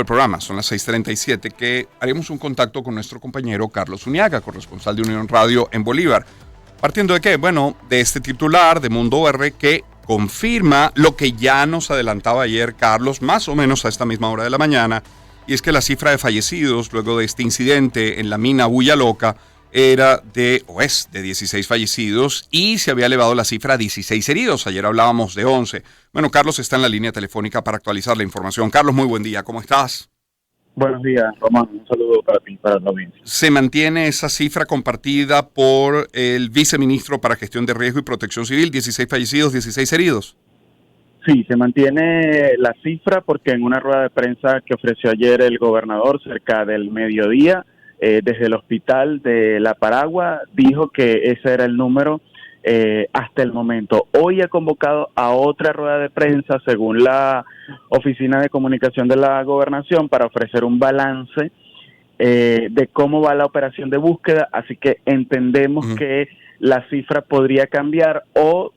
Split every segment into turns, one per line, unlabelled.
El programa, son las 6:37, que haremos un contacto con nuestro compañero Carlos Uniaga, corresponsal de Unión Radio en Bolívar. ¿Partiendo de qué? Bueno, de este titular de Mundo R que confirma lo que ya nos adelantaba ayer Carlos, más o menos a esta misma hora de la mañana, y es que la cifra de fallecidos luego de este incidente en la mina Bulla Loca es de 16 fallecidos y se había elevado la cifra a 16 heridos. Ayer hablábamos de 11. Bueno, Carlos está en la línea telefónica para actualizar la información. Carlos, muy buen día. ¿Cómo estás?
Buenos días, Román. Un saludo para ti, para la audiencia.
¿Se mantiene esa cifra compartida por el viceministro para Gestión de Riesgo y Protección Civil? 16 fallecidos, 16 heridos.
Sí, se mantiene la cifra porque en una rueda de prensa que ofreció ayer el gobernador cerca del mediodía, desde el hospital de La Paragua, dijo que ese era el número hasta el momento. Hoy ha convocado a otra rueda de prensa, según la Oficina de Comunicación de la Gobernación, para ofrecer un balance de cómo va la operación de búsqueda, así que entendemos que la cifra podría cambiar o,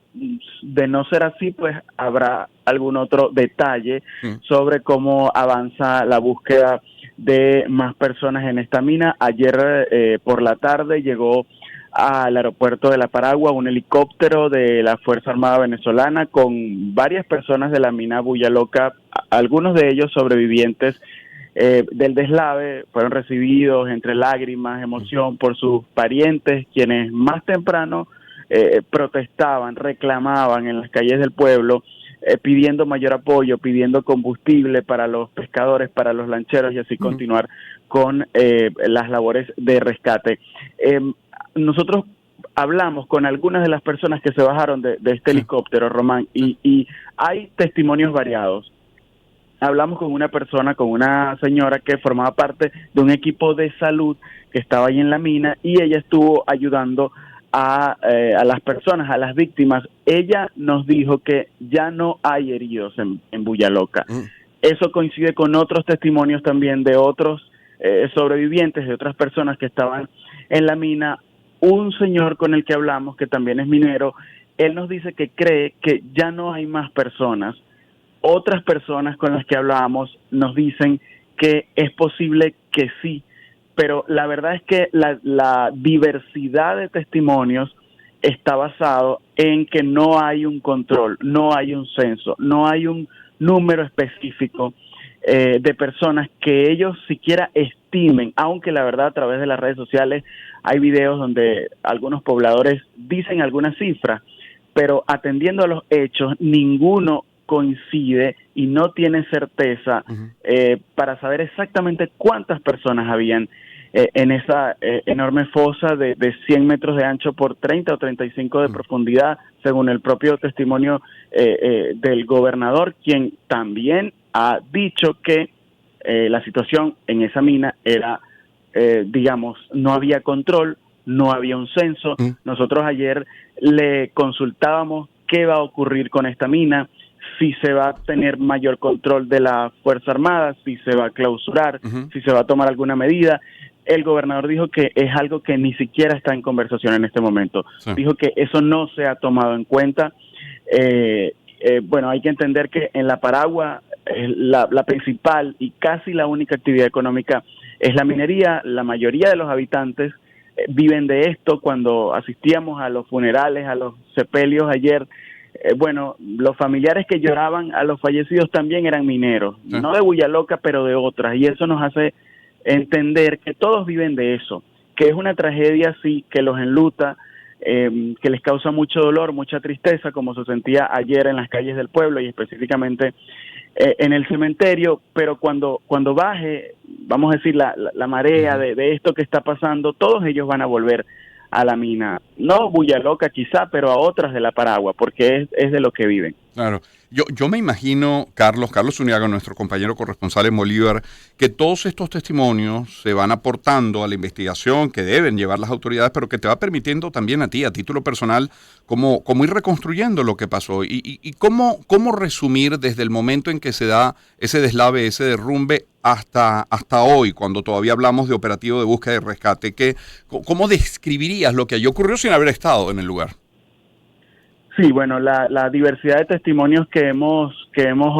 de no ser así, pues habrá algún otro detalle sobre cómo avanza la búsqueda de más personas en esta mina. Ayer por la tarde llegó al aeropuerto de La Paragua un helicóptero de la Fuerza Armada Venezolana con varias personas de la mina Bulla Loca, algunos de ellos sobrevivientes del deslave. Fueron recibidos entre lágrimas, emoción por sus parientes, quienes más temprano protestaban, reclamaban en las calles del pueblo, pidiendo mayor apoyo, pidiendo combustible para los pescadores, para los lancheros y así continuar con las labores de rescate. Nosotros hablamos con algunas de las personas que se bajaron de este helicóptero, Román, y hay testimonios variados. Hablamos con una persona, con una señora que formaba parte de un equipo de salud que estaba ahí en la mina y ella estuvo ayudando a las personas, a las víctimas. Ella nos dijo que ya no hay heridos en Bulla Loca. Eso coincide con otros testimonios también de otros sobrevivientes, de otras personas que estaban en la mina. Un señor con el que hablamos, que también es minero, él nos dice que cree que ya no hay más personas. Otras personas con las que hablábamos nos dicen que es posible que sí, pero la verdad es que la diversidad de testimonios está basado en que no hay un control, no hay un censo, no hay un número específico de personas que ellos siquiera estimen, aunque la verdad a través de las redes sociales hay videos donde algunos pobladores dicen algunas cifras, pero atendiendo a los hechos, ninguno coincide y no tiene certeza para saber exactamente cuántas personas habían en esa enorme fosa de 100 metros de ancho por 30 o 35 de profundidad, según el propio testimonio del gobernador, quien también ha dicho que la situación en esa mina era, no había control, no había un censo. Nosotros ayer le consultábamos qué va a ocurrir con esta mina, si se va a tener mayor control de la Fuerza Armada, si se va a clausurar, si se va a tomar alguna medida. El gobernador dijo que es algo que ni siquiera está en conversación en este momento. Sí. Dijo que eso no se ha tomado en cuenta. Bueno, hay que entender que en La Paragua la principal y casi la única actividad económica es la minería. La mayoría de los habitantes viven de esto. Cuando asistíamos a los funerales, a los sepelios ayer, bueno, los familiares que lloraban a los fallecidos también eran mineros, no de Bulla Loca, pero de otras, y eso nos hace entender que todos viven de eso, que es una tragedia, sí, que los enluta, que les causa mucho dolor, mucha tristeza, como se sentía ayer en las calles del pueblo y específicamente en el cementerio, pero cuando baje, vamos a decir, la marea de esto que está pasando, todos ellos van a volver a la mina, no Bulla Loca quizá, pero a otras de La Paragua, porque es de lo que viven.
Claro. Yo me imagino, Carlos Uniaga, nuestro compañero corresponsal en Bolívar, que todos estos testimonios se van aportando a la investigación que deben llevar las autoridades, pero que te va permitiendo también a ti, a título personal, cómo ir reconstruyendo lo que pasó y cómo resumir desde el momento en que se da ese deslave, ese derrumbe, hasta hoy, cuando todavía hablamos de operativo de búsqueda y rescate. ¿Cómo describirías lo que allí ocurrió sin haber estado en el lugar?
Sí, bueno, la diversidad de testimonios que hemos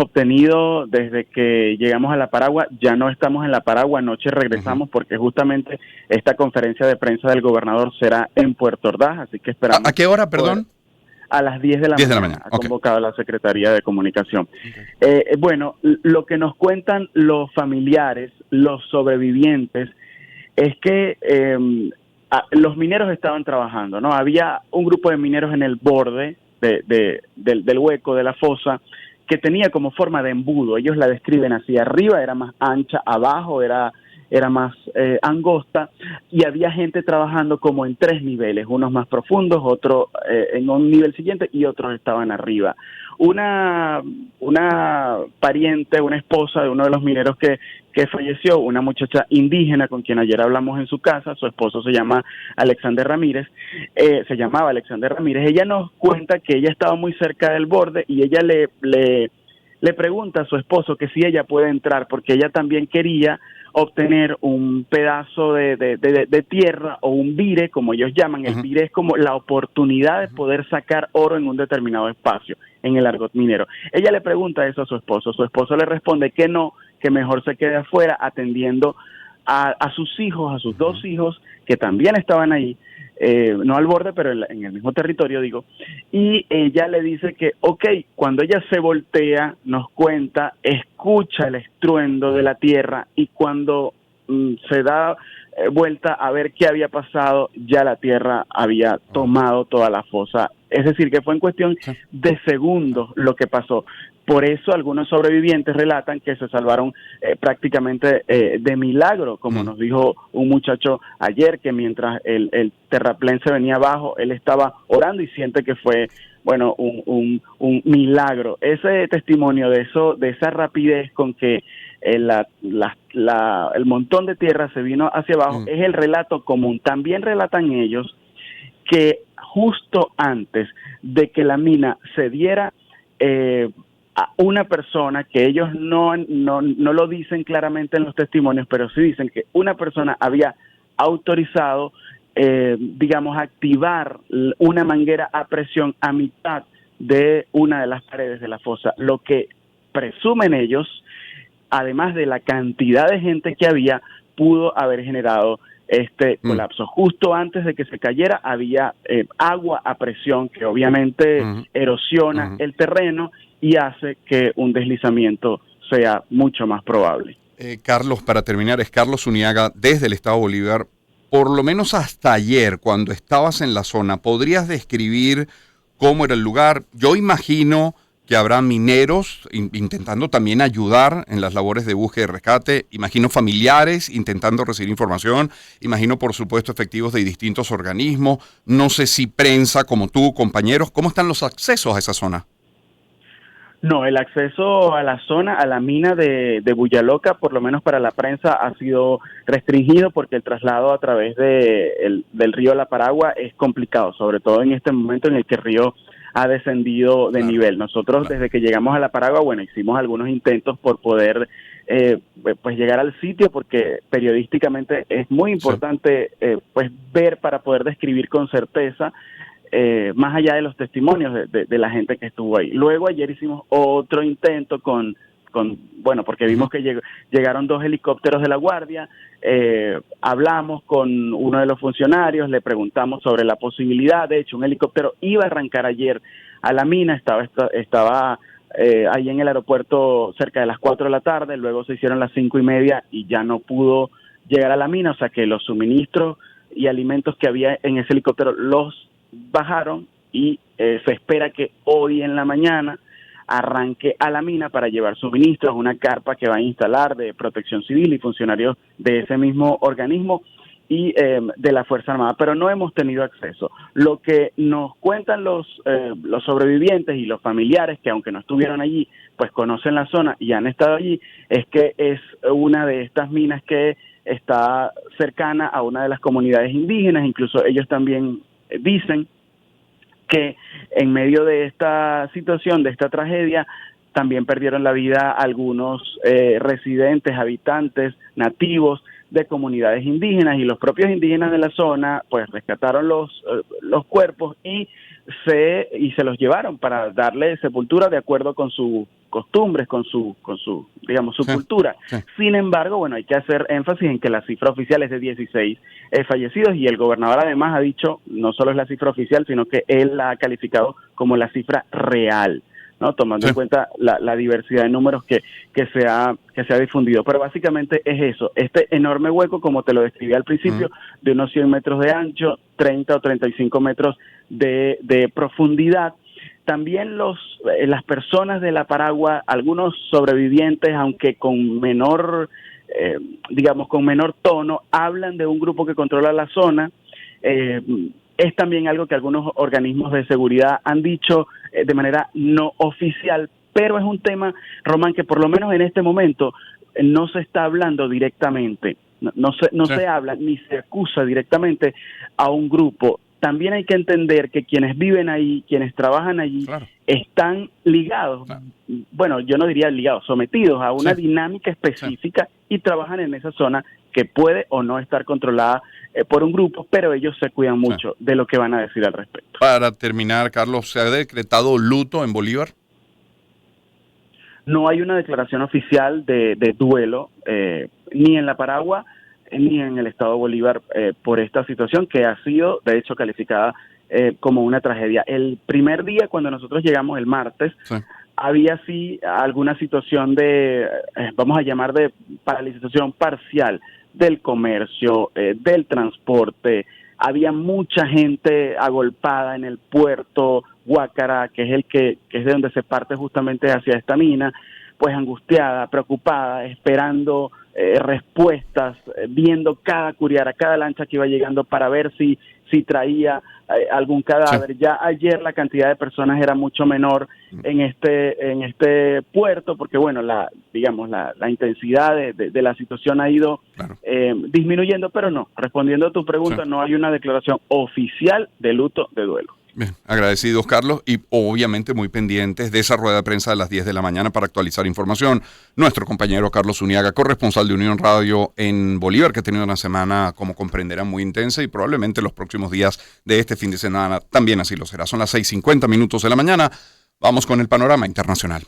obtenido desde que llegamos a La Paragua, ya no estamos en La Paragua, anoche regresamos porque justamente esta conferencia de prensa del gobernador será en Puerto Ordaz, así que
¿A
esperamos
qué hora,
poder,
perdón?
a las 10 de la
10 de la
mañana,
mañana.
ha
Ok.
convocado la Secretaría de Comunicación.
Okay.
Bueno, lo que nos cuentan los familiares, los sobrevivientes, es que los mineros estaban trabajando, ¿no? Había un grupo de mineros en el borde del hueco de la fosa que tenía como forma de embudo. Ellos la describen así: arriba era más ancha, abajo era más angosta, y había gente trabajando como en 3 niveles, unos más profundos, otros en un nivel siguiente y otros estaban arriba. Una pariente, una esposa de uno de los mineros que falleció, una muchacha indígena con quien ayer hablamos en su casa, su esposo se llama Alexander Ramírez, se llamaba Alexander Ramírez. Ella nos cuenta que ella estaba muy cerca del borde y ella le pregunta a su esposo que si ella puede entrar, porque ella también quería obtener un pedazo de tierra o un vire, como ellos llaman. El vire es como la oportunidad de poder sacar oro en un determinado espacio, en el argot minero. Ella le pregunta eso a su esposo le responde que no, que mejor se quede afuera atendiendo a sus hijos, a sus 2 hijos, que también estaban ahí, no al borde, pero en el mismo territorio, digo, y ella le dice que, cuando ella se voltea, nos cuenta, escucha el estruendo de la tierra, y cuando se da vuelta a ver qué había pasado, ya la tierra había tomado toda la fosa. Es decir, que fue en cuestión de segundos lo que pasó. Por eso algunos sobrevivientes relatan que se salvaron prácticamente de milagro, como nos dijo un muchacho ayer, que mientras el terraplén se venía abajo, él estaba orando y siente que fue, bueno, un milagro. Ese testimonio de esa rapidez con que el montón de tierra se vino hacia abajo es el relato común. También relatan ellos que justo antes de que la mina se diera, a una persona, que ellos no lo dicen claramente en los testimonios, pero sí dicen que una persona había autorizado, digamos, activar una manguera a presión a mitad de una de las paredes de la fosa, lo que presumen ellos, además de la cantidad de gente que había, pudo haber generado este colapso. Justo antes de que se cayera había agua a presión que obviamente erosiona el terreno y hace que un deslizamiento sea mucho más probable.
Carlos, para terminar, es Carlos Uniaga desde el Estado Bolívar. Por lo menos hasta ayer, cuando estabas en la zona, ¿podrías describir cómo era el lugar? Yo imagino que habrá mineros intentando también ayudar en las labores de búsqueda y rescate, imagino familiares intentando recibir información, imagino por supuesto efectivos de distintos organismos, no sé si prensa como tú, compañeros. ¿Cómo están los accesos a esa zona?
No, el acceso a la zona, a la mina de Buyaloca, por lo menos para la prensa, ha sido restringido porque el traslado a través del río La Paragua es complicado, sobre todo en este momento en el que el río ha descendido de nivel. Nosotros desde que llegamos a La Paragua, bueno, hicimos algunos intentos por poder pues llegar al sitio, porque periodísticamente es muy importante pues ver para poder describir con certeza, más allá de los testimonios de la gente que estuvo ahí. Luego ayer hicimos otro intento bueno, porque vimos que llegaron 2 helicópteros de la Guardia, hablamos con uno de los funcionarios, le preguntamos sobre la posibilidad. De hecho, un helicóptero iba a arrancar ayer a la mina, estaba ahí en el aeropuerto cerca de las 4 de la tarde, luego se hicieron las 5:30 y ya no pudo llegar a la mina, o sea que los suministros y alimentos que había en ese helicóptero los bajaron, y se espera que hoy en la mañana arranque a la mina para llevar suministros, una carpa que va a instalar de Protección Civil y funcionarios de ese mismo organismo y de la Fuerza Armada, pero no hemos tenido acceso. Lo que nos cuentan los sobrevivientes y los familiares, que aunque no estuvieron allí, pues conocen la zona y han estado allí, es que es una de estas minas que está cercana a una de las comunidades indígenas. Incluso ellos también dicen que en medio de esta situación, de esta tragedia, también perdieron la vida algunos residentes, habitantes, nativos de comunidades indígenas, y los propios indígenas de la zona pues rescataron los cuerpos y se los llevaron para darle sepultura de acuerdo con sus costumbres, con su digamos, su cultura. Sí. Sin embargo, bueno, hay que hacer énfasis en que la cifra oficial es de 16 fallecidos, y el gobernador además ha dicho, no solo es la cifra oficial, sino que él la ha calificado como la cifra real, ¿no? Tomando en cuenta la diversidad de números que se ha difundido. Pero básicamente es eso, este enorme hueco, como te lo describí al principio, de unos 100 metros de ancho, 30 o 35 metros de profundidad. También las personas de la Paragua, algunos sobrevivientes, aunque con menor, con menor tono, hablan de un grupo que controla la zona. Es también algo que algunos organismos de seguridad han dicho de manera no oficial, pero es un tema, Román, que por lo menos en este momento no se está hablando directamente, no se habla ni se acusa directamente a un grupo. También hay que entender que quienes viven ahí, quienes trabajan allí, están ligados, bueno, yo no diría ligados, sometidos a una dinámica específica y trabajan en esa zona que puede o no estar controlada por un grupo, pero ellos se cuidan mucho de lo que van a decir al respecto.
Para terminar, Carlos, ¿se ha decretado luto en Bolívar?
No hay una declaración oficial de duelo, ni en la Paragua, ni en el estado de Bolívar, por esta situación que ha sido, de hecho, calificada como una tragedia. El primer día, cuando nosotros llegamos el martes, había sí alguna situación de, vamos a llamar de paralización parcial del comercio, del transporte. Había mucha gente agolpada en el puerto Guácara, que es de donde se parte justamente hacia esta mina, pues angustiada, preocupada, esperando respuestas, viendo cada curiara, cada lancha que iba llegando para ver si traía algún cadáver. Ya ayer la cantidad de personas era mucho menor en este puerto, porque bueno, la intensidad de la situación ha ido disminuyendo, pero no, respondiendo a tu pregunta, no hay una declaración oficial de luto, de duelo.
Bien, agradecidos, Carlos, y obviamente muy pendientes de esa rueda de prensa de las 10 de la mañana para actualizar información. Nuestro compañero Carlos Zuniaga, corresponsal de Unión Radio en Bolívar, que ha tenido una semana, como comprenderán, muy intensa, y probablemente los próximos días de este fin de semana también así lo será. Son las 6:50 de la mañana. Vamos con el panorama internacional.